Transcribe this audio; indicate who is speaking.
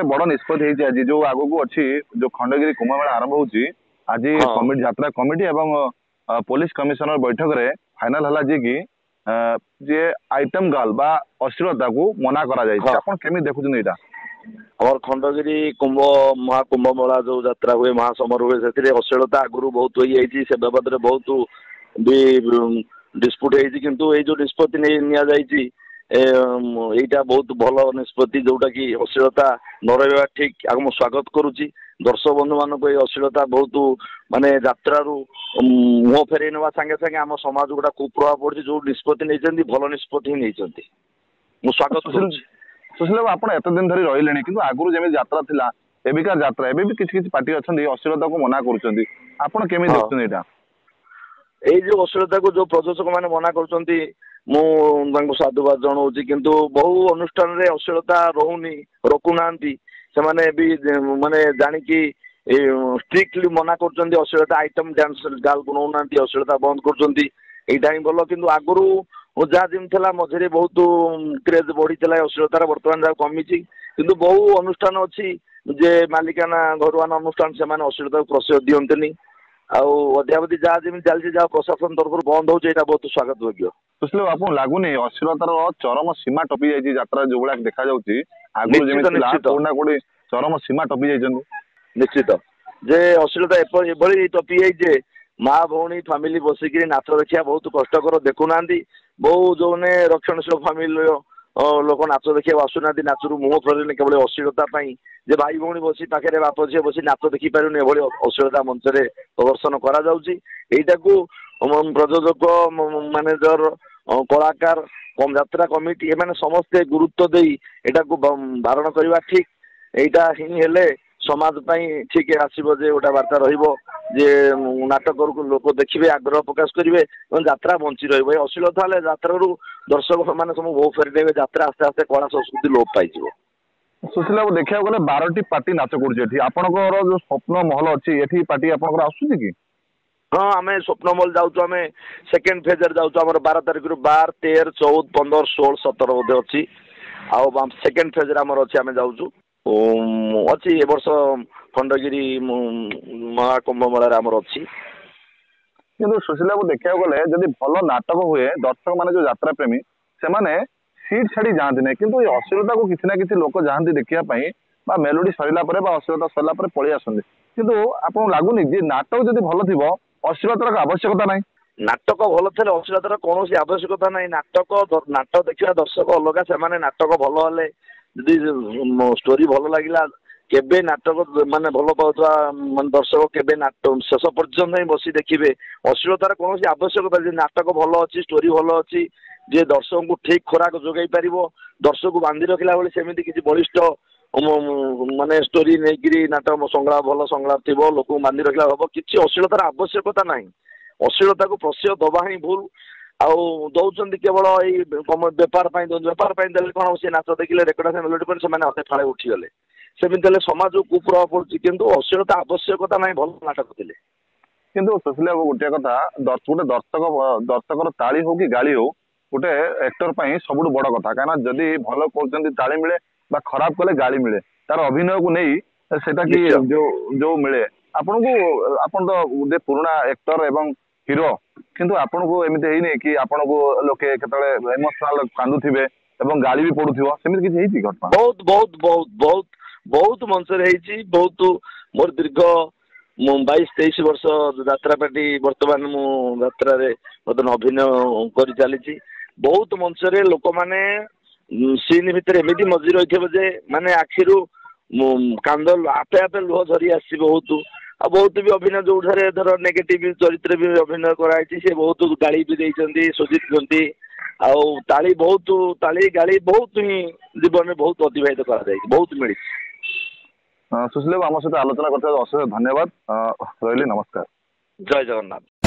Speaker 1: गोटे बड़ निष्पत्ति होती आज जो आगू अच्छी जो खंडगिरी कुंभ मेला आरंभ होची आज कमिटी यात्रा कमिटी एवं पुलिस कमिशनर बैठक रे फाइनल हला जे कि जे आइटम गर्ल बा अश्लीलता को मना करा जाय आपण केमी देखुछन एटा
Speaker 2: और खंडगिरी कुंभ महाकुंभ मेला जो यात्रा हुए महासमर हुए से अश्लीलता आगु बहुत हो जाइए से बाबद बहुत भी डिस्प्यूट होती किंतु ये जो निष्पत्ति नि एटा बहुत भल निष्पत्ति जोटा कि अश्लीलता न रहा ठीक आगे स्वागत करुच्ची दर्शक बंधु मान अश्लीलता बहुत माने यात्रा मुह फेर ना सागे सागे आम समाज गोटा कुप्रभाव पड़ी जो निष्पत्ति नहीं भल निष्पत्ति नहीं स्वागत करुच्ची
Speaker 1: सुशील बाबू आप एत दिन धरी रही कि आगुरी जमी यात्रा थिला एबिकार यात्रा एबे भी किसी पार्टी अच्छा अश्लीलता को मना करुँच आपड़ केमी देखुछन एटा
Speaker 2: ये जो अश्लीलता को जो प्रशासक मैंने मना कर साधुवाद जनाऊँ किंतु बहु अनुष्ठान रे अश्लीलता रोनी रोकुना से माने जानिकी स्ट्रिक्टली मना कर अश्लीलता आइटम डांस गाल को नौना अश्लीलता बंद कर भल कि आगुरी जहाँ जमी मझे बहुत क्रेज बढ़ी अश्लीलतार बर्तमान जहाँ कमी किंतु बहु अनुष्ठान अच्छी जे मालिकाना घरुआना अनुष्ठान से अश्लीलता को प्रश्रय दियंतनी अध्यावधि जहाँ जमी चलती जहाँ प्रशासन तरफ बंद होता बहुत स्वागत योग्य
Speaker 1: सुशील आप लगुनि अश्लीलतार चरम सीमा टपी जाइए यात्रा जो भाया देखा जाना कोड़ी चरम सीमा टपी जाइए
Speaker 2: निश्चित जे अश्लीलता एभली टपी जाइए माँ भौणी फैमिली बसिक नाच देखा बहुत कष्टर देखुना बहु जो रक्षणशील फैमिली लोक नाच देखा आसुना नाचर मुह फेरने केवल अश्लीलता जे भाई भौणी बसी पाखे बाप झील बसी नाच देखी पारे एभली अश्लीलता मंच प्रदर्शन करा प्रयोजक मैनेजर कलाकार यात्रा कमिटी एम समस्ते गुरुत्व दे एटा को बारण करवा ठीक एटा ही समाज ठीक आसो जे गोटा वार्ता रे नाटक लोक देखिए आग्रह प्रकाश करेंगे यात्रा बंची रश्लीलता यात्रा दर्शक मैंने सब बहु फेरी यात्रा आस्ते आस्ते कला संस्कृति लोप पाई
Speaker 1: सुशील बाबू देखा गले 12टी पार्टी नाच कर जो स्वप्न महल अच्छी ये पार्टी आपंकर आसुची कि
Speaker 2: हाँ आम स्वप्न महल जाऊँ आम सेकेंड फेज जाऊँ 12 तारिख 12, 13, 14, 15, 16, 17 बोधे अच्छी सेकेंड फेज आम अच्छी आम जाऊँ अच्छी ए वर्ष खंडगिरी महाकुंभ मेला आमर अच्छी
Speaker 1: किंतु सुशील बाबू देखा गले जब भल नाटक हुए दर्शक माने जो यात्रा प्रेमी से माने सीट छाड़ी जाती नहीं किंतु ये अश्लीलता को किसी ना किसी लोक जाती देखापी मेलोडी सरला अश्लीलता सरला पलि आसते किंतु आपको लगुनि जे नाटक जब भल थी अश्लीलतार आवश्यकता ना
Speaker 2: नाटक भल थे अश्लीलतार कौन आवश्यकता ना नाटक देखा दर्शक अलग से नाटक भल हेले जदि स्टोरी भल लगे केबे नाटक माने भल पाउथवा मान दर्शक केबे नाटक शेष पर्यंत ही बसी देखिए अश्लीलतार कौन आवश्यकता नाटक भल अच्छी स्टोरी भल अच्छी जे दर्शक को ठीक खोराक जोगाई पार दर्शक को बांधि रखला बेले सेमती किसी बलिष्ठ माने स्टोरी नहीं नाटक संग्राम भल संग्राम थी लोक बांधि रखला हम किसी अश्लीलतार आवश्यकता ना अश्लीलता को प्रश्रय दबा ही भूल दौरान केवल बेपार बेपार देले कौन से नाच देखिले रेकर्ड मेलोडी पर से फाड़े उठीगले सेमती समाज कुप्रभाव पड़ुची किंतु अश्लीलता आवश्यकता ना भल नाटक थे
Speaker 1: किंतु सुशील बाबू गोटे कथा गोटे दर्शकर ताली हो कि गाली हो गोटे एक्टर सब बड़ कथा कहीं जदि भल कर ताली मिले खराब कले गाली मिले तार अभिनय को नहीं सेटा कि जो मिले आपन को आपन तो गोटे पुराना एक्टर एवं हीरो किंतु आपन को एमती है कि आपन को लोके केतले इमोशनल कांदुथिबे एवं गाली भी पड़ुथिबो सेमिति किछि हेछि घटना
Speaker 2: बहुत बहुत बहुत बहुत बहुत मंचर हेछि बहुत मोर दीर्घ 22-23 वर्ष यात्रा पार्टी वर्तमान मु यात्रा रे बर्तमान अभिनय कर चली बहुत मंचरे लोक माने सीन भितर एमती मजी रही जे माने आखिरु कांद आपे आपे लुह झरी आसी बहुत बहुत भी अभिनय जो धर नेगेटिव चरित्र भी अभिनय कराई से बहुत गाली भी देइचंदी सुजित गंती ताली बहुत ताली गाली बहुत ही जीवन में बहुत अतिबाहित कर बहुत मिली
Speaker 1: सुशील बाबू आम सहित आलोचना करते अशेष धन्यवाद रही नमस्कार
Speaker 2: जय जगन्नाथ।